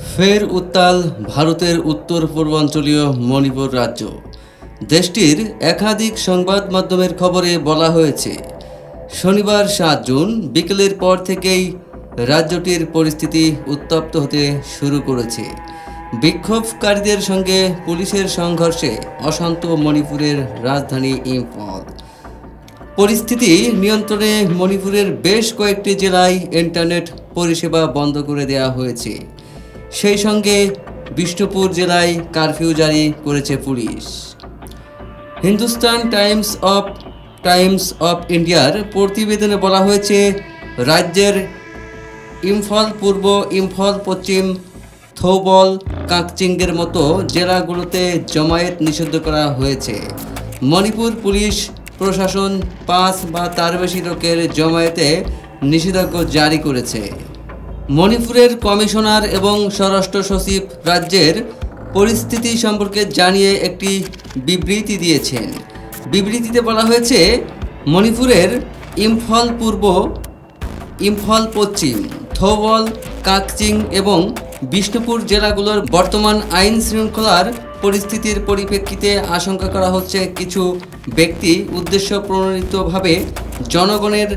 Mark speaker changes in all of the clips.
Speaker 1: ফের উত্তাল ভারতের উত্তর পূর্বাঞ্চলীয় মণিপুর রাজ্য। দেশটির একাধিক সংবাদ মাধ্যমের খবরে বলা হয়েছে, শনিবার ৭ জুন বিকেলের পর থেকেই রাজ্যটির পরিস্থিতি উত্তপ্ত হতে শুরু করেছে। বিক্ষোভকারীদের সঙ্গে পুলিশের সংঘর্ষে অশান্ত মণিপুরের রাজধানী ইম্ফল। পরিস্থিতি নিয়ন্ত্রণে মণিপুরের বেশ কয়েকটি জেলায় ইন্টারনেট পরিষেবা বন্ধ করে দেওয়া হয়েছে। সেই সঙ্গে বিষ্ণুপুর জেলায় কারফিউ জারি করেছে পুলিশ। হিন্দুস্তান টাইমস অফ ইন্ডিয়ার প্রতিবেদনে বলা হয়েছে, রাজ্যের ইম্ফল পূর্ব, ইম্ফল পশ্চিম, থৌবল, কাকচিংয়ের মতো জেলাগুলোতে জমায়েত নিষিদ্ধ করা হয়েছে। মণিপুর পুলিশ প্রশাসন ৫ বা তার বেশি লোকের জমায়েতে নিষেধাজ্ঞা জারি করেছে। মণিপুরের কমিশনার এবং স্বরাষ্ট্র সচিব রাজ্যের পরিস্থিতি সম্পর্কে জানিয়ে একটি বিবৃতি দিয়েছেন। বিবৃতিতে বলা হয়েছে, মণিপুরের ইম্ফল পূর্ব, ইম্ফল পশ্চিম, থৌবল, কাকচিং এবং বিষ্ণুপুর জেলাগুলোর বর্তমান আইন শৃঙ্খলার পরিস্থিতির পরিপ্রেক্ষিতে আশঙ্কা করা হচ্ছে কিছু ব্যক্তি উদ্দেশ্যপ্রণোদিতভাবে জনগণের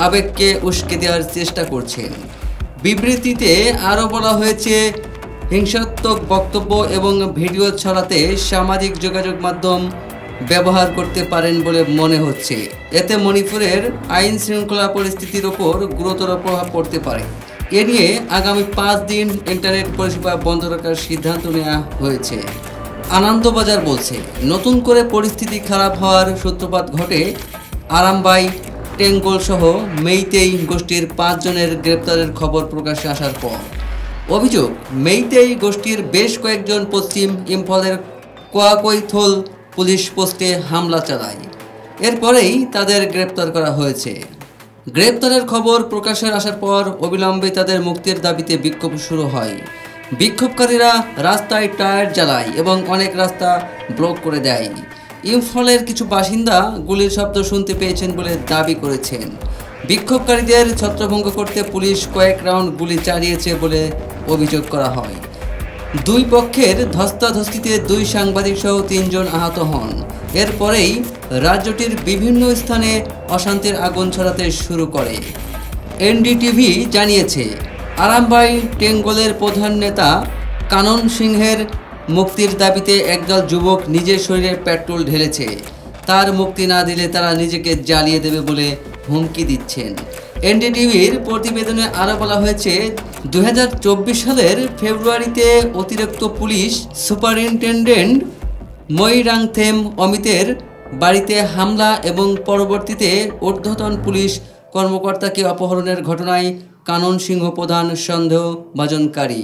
Speaker 1: আবেগকে উস্কে দেওয়ার চেষ্টা করছেন। বিবৃতিতে আরও বলা হয়েছে, হিংসাত্মক বক্তব্য এবং ভিডিও ছড়াতে সামাজিক যোগাযোগ মাধ্যম ব্যবহার করতে পারেন বলে মনে হচ্ছে। এতে মণিপুরের আইন শৃঙ্খলা পরিস্থিতির ওপর গুরুতর প্রভাব পড়তে পারে। এ নিয়ে আগামী ৫ দিন ইন্টারনেট পরিষেবা বন্ধ রাখার সিদ্ধান্ত নেওয়া হয়েছে। আনন্দবাজার বলছে, নতুন করে পরিস্থিতি খারাপ হওয়ার সূত্রপাত ঘটে আরামবাই, টেঙ্গল সহ মেইতেই গোষ্ঠীর ৫ জনের গ্রেপ্তারের খবর প্রকাশ্যে আসার পর। অভিযোগ, মেইতেই গোষ্ঠীর বেশ কয়েকজন পশ্চিম ইম্ফলের কোয়াকৈথল পুলিশ পোস্টে হামলা চালায়। এরপরেই তাদের গ্রেপ্তার করা হয়েছে। গ্রেপ্তারের খবর প্রকাশ্যে আসার পর অবিলম্বে তাদের মুক্তির দাবিতে বিক্ষোভ শুরু হয়। বিক্ষোভকারীরা রাস্তায় টায়ার জ্বালায় এবং অনেক রাস্তা ব্লক করে দেয়। ইম্ফলের কিছু বাসিন্দা গুলির শব্দ শুনতে পেয়েছেন বলে দাবি করেছেন। বিক্ষোভকারীদের ছত্রভঙ্গ করতে পুলিশ কয়েক রাউন্ড গুলি চালিয়েছে বলে অভিযোগ করা হয়। দুই পক্ষের ধস্তাধস্তিতে ২ সাংবাদিক সহ ৩ জন আহত হন। এরপরেই রাজ্যটির বিভিন্ন স্থানে অশান্তির আগুন ছড়াতে শুরু করে। এনডিটিভি জানিয়েছে, আরামবাই টেঙ্গলের প্রধান নেতা কানন সিংহের মুক্তির দাবিতে একদল যুবক নিজের শরীরে পেট্রোল ঢেলেছে। তার মুক্তি না দিলে তারা নিজেকে জ্বালিয়ে দেবে বলে হুমকি দিচ্ছেন। এনডিটিভির প্রতিবেদনে আরও বলা হয়েছে, ২০২৪ সালের ফেব্রুয়ারিতে অতিরিক্ত পুলিশ সুপারিনটেনডেন্ট ময়রাংথেম অমিতের বাড়িতে হামলা এবং পরবর্তীতে ঊর্ধ্বতন পুলিশ কর্মকর্তাকে অপহরণের ঘটনায় কানন সিংহ প্রধান সন্দেহভাজনকারী।